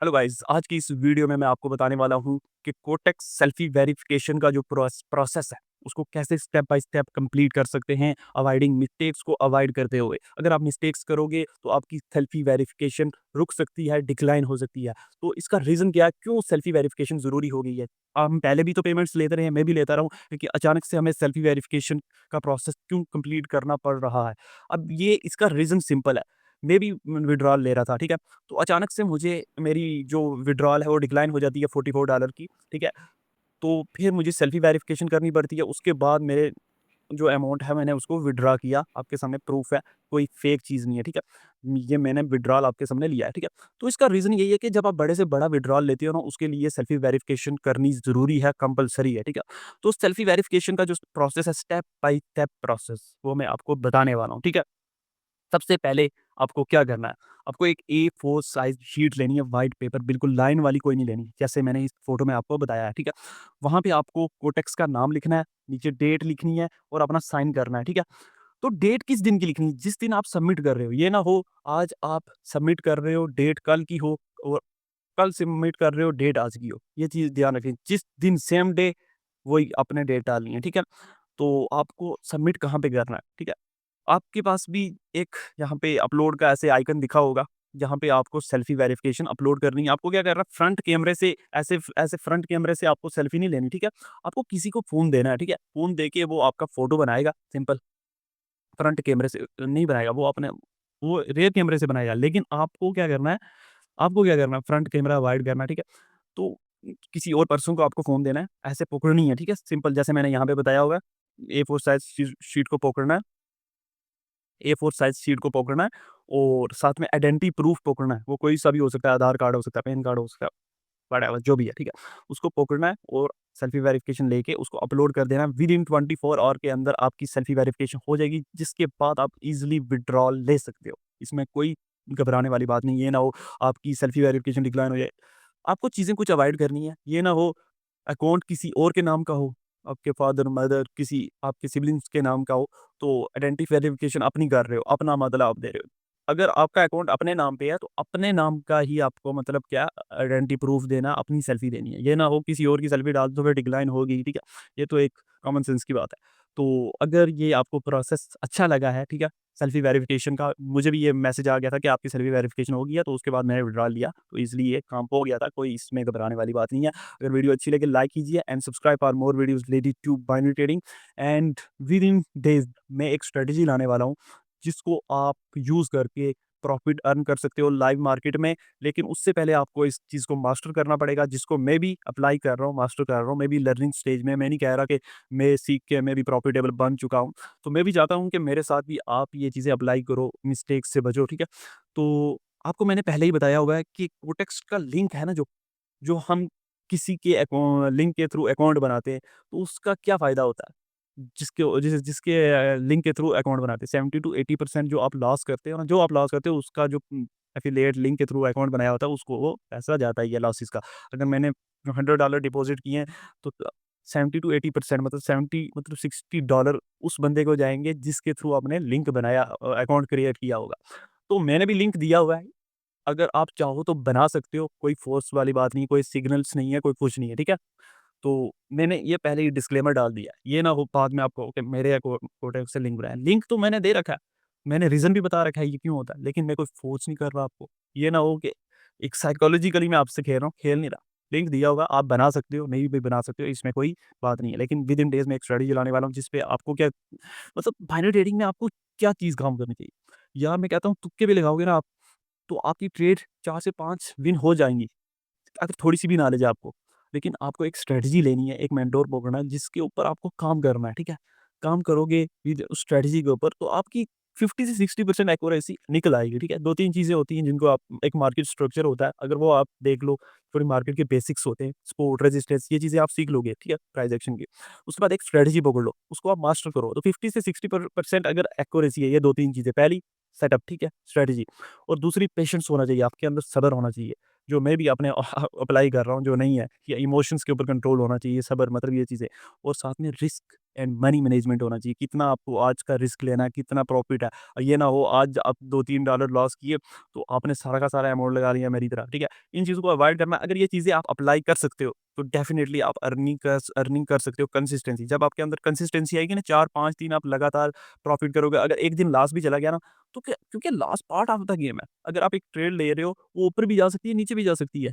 Hello guys, आज की इस वीडियो में मैं आपको बताने वाला हूँ कि कोटेक्स सेल्फी वेरिफिकेशन का जो प्रोसेस है, उसको कैसे स्टेप बाय स्टेप कंप्लीट कर सकते हैं, अवॉइडिंग मिस्टेक्स को अवॉइड करते हुए। अगर आप मिस्टेक्स करोगे, तो आपकी सेल्फी वेरिफिकेशन रुक सकती है, डिक्लाइन हो सकती है। तो इसका रीज़न क्या है, क्यों सेल्फी वेरिफिकेशन ज़रूरी हो गई है? हम पहले भी तो पेमेंट्स लेते रहे हैं, मैं भी लेता रहा हूँ, लेकिन अचानक से हमें सेल्फी वेरिफिकेशन का प्रोसेस क्यों कंप्लीट करना पड़ रहा है? अब ये इसका रीज़न सिंपल है। मैं भी विथड्रॉल ले रहा था, ठीक है? तो अचानक से मुझे मेरी जो विथड्रॉल है वो डिक्लाइन हो जाती है $44 की, ठीक है? तो फिर मुझे सेल्फी वेरिफिकेशन करनी पड़ती है, उसके बाद मेरे जो अमाउंट है मैंने उसको विथड्रॉ किया, आपके सामने प्रूफ है, कोई फेक चीज़ नहीं है, ठीक है? ये मैंने विथड्रॉल आपके सामने लिया है, ठीक है? तो इसका रीज़न यही है कि जब आप बड़े से बड़ा विथड्रॉल लेते हो ना, उसके लिए सेल्फी वेरिफिकेशन करनी ज़रूरी है, कंपल्सरी है, ठीक है? तो सेल्फी वेरिफिकेशन का जो प्रोसेस है, स्टेप बाय स्टेप प्रोसेस, वो मैं आपको बताने वाला हूँ, ठीक है? सबसे पहले आपको क्या करना है, आपको एक A4 साइज़ शीट लेनी है, व्हाइट पेपर, बिल्कुल लाइन वाली कोई नहीं लेनी, जैसे मैंने इस फ़ोटो में आपको बताया है, ठीक है? वहाँ पे आपको कोटेक्स का नाम लिखना है, नीचे डेट लिखनी है और अपना साइन करना है, ठीक है? तो डेट किस दिन की लिखनी है? जिस दिन आप सबमिट कर रहे हो, ये ना हो आज आप सबमिट कर रहे हो, डेट कल की हो और कल सबमिट कर रहे हो, डेट आज की हो। ये चीज़ ध्यान रखें, जिस दिन सेम डे वही आपने डेट डालनी है, ठीक है? तो आपको सबमिट कहाँ पे करना है, ठीक है? आपके पास भी एक यहाँ पे अपलोड का ऐसे आइकन दिखा होगा, जहाँ पे आपको सेल्फी वेरिफिकेशन अपलोड करनी है। आपको क्या करना है, फ्रंट कैमरे से ऐसे ऐसे फ्रंट कैमरे से आपको सेल्फी नहीं लेनी, ठीक है? आपको किसी को फ़ोन देना है, ठीक है? फ़ोन देके वो आपका फ़ोटो बनाएगा, सिंपल। फ्रंट कैमरे से नहीं बनाएगा, वो रियर कैमरे से बनाएगा। लेकिन आपको क्या करना है, फ्रंट कैमरा अवॉइड करना है, ठीक है? तो किसी और पर्सन को आपको फ़ोन देना है, ऐसे पकड़नी है, ठीक है? सिंपल जैसे मैंने यहाँ पे बताया होगा, A4 साइज़ शीट को पकड़ना है। A4 साइज़ शीट को पकड़ना है और साथ में आइडेंटिटी प्रूफ पकड़ना है। वो कोई सा भी हो सकता है, आधार कार्ड हो सकता है, पैन कार्ड हो सकता है, व्हाटएवर जो भी है, ठीक है? उसको पकड़ना है और सेल्फी वेरिफिकेशन लेके उसको अपलोड कर देना है। विदिन 24 ऑवर के अंदर आपकी सेल्फी वेरिफिकेशन हो जाएगी, जिसके बाद आप ईज़िली विथड्रॉल ले सकते हो। इसमें कोई घबराने वाली बात नहीं है। ये ना हो आपकी सेल्फी वेरिफिकेशन डिक्लाइन हो जाए। आपको चीज़ें कुछ अवॉइड करनी है। ये ना हो अकाउंट किसी और के नाम का हो, आपके फादर, मदर, किसी आपके सिबलिंग्स के नाम का हो, तो आइडेंटिटी वेरिफिकेशन अपनी कर रहे हो, अपना मतलब आप दे रहे हो। अगर आपका अकाउंट अपने नाम पे है, तो अपने नाम का ही आपको मतलब क्या आइडेंटिटी प्रूफ देना, अपनी सेल्फी देनी है। ये ना हो किसी और की सेल्फी डाल दो, फिर डिक्लाइन होगी, ठीक है? ये तो एक कॉमन सेंस की बात है। तो अगर ये आपको प्रोसेस अच्छा लगा है, ठीक है? सेल्फी वेरिफिकेशन का मुझे भी ये मैसेज आ गया था कि आपकी सेल्फी वेरिफिकेशन हो गई है, तो उसके बाद मैंने विथड्रॉल लिया, तो ईज़िली ये काम हो गया था, कोई इसमें घबराने वाली बात नहीं है। अगर वीडियो अच्छी लगे लाइक कीजिए and subscribe for more videos related to binary trading and within days मैं एक स्ट्रैटेजी लाने वाला हूँ, जिसको आप यूज़ करके प्रॉफिट अर्न कर सकते हो लाइव मार्केट में। लेकिन उससे पहले आपको इस चीज़ को मास्टर करना पड़ेगा, जिसको मैं भी अप्लाई कर रहा हूँ, मास्टर कर रहा हूँ। मैं भी लर्निंग स्टेज में, मैं नहीं कह रहा कि मैं सीख के मैं भी प्रॉफिटेबल बन चुका हूँ। तो मैं भी चाहता हूँ कि मेरे साथ भी आप ये चीज़ें अप्लाई करो, मिस्टेक से बचो, ठीक है? तो आपको मैंने पहले ही बताया हुआ है कि कोटेक्स का लिंक है ना, जो जो हम किसी के लिंक के थ्रू अकाउंट बनाते हैं, तो उसका क्या फ़ायदा होता है? जिसके लिंक के थ्रू अकाउंट बनाते हैं, 70 टू 80% जो आप लॉस करते हो ना, जो आप लॉस करते हो उसका जो एफ़िलिएट लिंक के थ्रू अकाउंट बनाया होता है, उसको वो पैसा जाता ही है लॉसेस का। अगर मैंने $100 डिपॉज़िट किए हैं, तो 70 टू 80% मतलब 70 मतलब $60 उस बंदे को जाएँगे जिसके थ्रू आपने लिंक बनाया, अकाउंट क्रिएट किया होगा। तो मैंने भी लिंक दिया हुआ है। अगर आप चाहो तो बना सकते हो, कोई फ़ोर्स वाली बात नहीं, कोई सिग्नल्स नहीं है, कोई कुछ नहीं है, ठीक है? तो मैंने ये पहले ही डिस्क्लेमर डाल दिया है, ये ना हो बाद में आपको कि मेरे कोटेक्स से लिंक बनाया। लिंक तो मैंने दे रखा है, मैंने रीज़न भी बता रखा है ये क्यों होता है, लेकिन मैं कोई फ़ोर्स नहीं कर रहा आपको। ये ना हो कि एक साइकोलॉजिकली मैं आपसे खेल रहा हूँ, खेल नहीं रहा। लिंक दिया होगा, आप बना सकते हो, नहीं भी बना सकते हो, इसमें कोई बात नहीं है। लेकिन विदिन डेज़ मैं एक स्ट्रैटेजी लाने वाला हूँ, जिस पे आपको क्या मतलब बाइनरी ट्रेडिंग में आपको क्या चीज़ काम करनी चाहिए? या मैं कहता हूँ तुक्के भी लगाओगे ना आप, तो आपकी ट्रेड 4 से 5 विन हो जाएँगी, अगर थोड़ी-सी भी नॉलेज है आपको। लेकिन आपको एक स्ट्रैटेजी लेनी है, एक मेंटर पकड़ना है, जिसके ऊपर आपको काम करना है, ठीक है? काम करोगे विद उस स्ट्रैटेजी के ऊपर, तो आपकी 50 से 60% एक्यूरेसी निकल आएगी, ठीक है? 2-3 चीज़ें होती हैं जिनको आप एक मार्केट स्ट्रक्चर होता है, अगर वो आप देख लो, थोड़ी मार्केट के बेसिक्स होते हैं, सपोर्ट, रेजिस्टेंस, ये चीज़ें आप सीख लोगे, ठीक है? प्राइस एक्शन की। उसके बाद एक स्ट्रैटेजी पकड़ लो, उसको आप मास्टर करो, तो 50 से 60% अगर एक्यूरेसी है, ये 2-3 चीज़ें। पहली सेटअप, ठीक है? स्ट्रैटेजी और दूसरी पेशेंस होना चाहिए, आपके अंदर सब्र होना चाहिए। जो मैं भी अपने अप्लाई कर रहा हूँ, जो नहीं है, या इमोशंस के ऊपर कंट्रोल होना चाहिए, सब्र मतलब ये चीज़ें और साथ में रिस्क। एंड मनी मैनेजमेंट होना चाहिए। कितना आपको आज का रिस्क लेना है, कितना प्रॉफ़िट है। और ये ना हो आज आप $2-3 लॉस किए, तो आपने सारा का सारा अमाउंट लगा लिया मेरी तरह, ठीक है? इन चीज़ों को अवॉइड करना, अगर ये चीज़ें आप अप्लाई कर सकते हो, तो डेफ़िनिटली आप अर्निंग कर सकते हो कंसिस्टेंसी। जब आपके अंदर कंसिस्टेंसी आएगी ना, 4, 5 दिन आप लगातार प्रॉफ़िट करोगे। अगर एक दिन लॉस भी चला गया ना, तो क्या, क्योंकि loss part of the game है। अगर आप एक ट्रेड ले रहे हो, वो ऊपर भी जा सकती है, नीचे भी जा सकती है।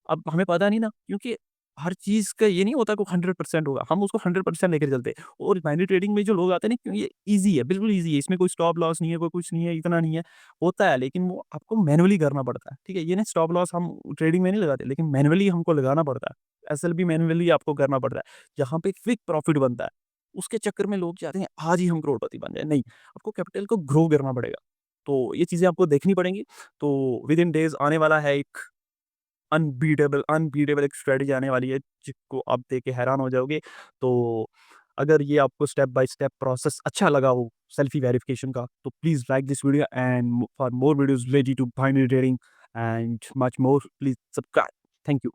अब हमें पता नहीं ना, क्योंकि हर चीज़ का ये नहीं होता कि 100% होगा, हम उसको 100% लेकर चलते हैं। और मनी ट्रेडिंग में जो लोग आते हैं ना, क्यों ये ईज़ी है, बिल्कुल ईज़ी है, इसमें कोई स्टॉप लॉस नहीं है, कोई कुछ नहीं है, इतना नहीं है। होता है लेकिन वो आपको मैनुअली करना पड़ता है, ठीक है? ये नहीं स्टॉप लॉस हम ट्रेडिंग में नहीं लगाते, लेकिन मैनुअली हमको लगाना पड़ता है। एसएल भी मैनुअली आपको करना पड़ता है, जहाँ पे क्विक प्रॉफिट बनता है। उसके चक्कर में लोग चाहते हैं आज ही हम करोड़पति बन जाएँ, नहीं, आपको कैपिटल को ग्रो करना पड़ेगा। तो ये चीज़ें आपको देखनी पड़ेंगी। तो विदिन डेज़ आने वाला है एक अनबीटेबल एक स्ट्रैटेजी आने वाली है, जिसको आप देख के हैरान हो जाओगे। तो अगर ये आपको स्टेप बाय स्टेप प्रोसेस अच्छा लगा हो सेल्फी वेरिफिकेशन का, तो please like this video and for more videos related to binary trading and much more, please subscribe. Thank you.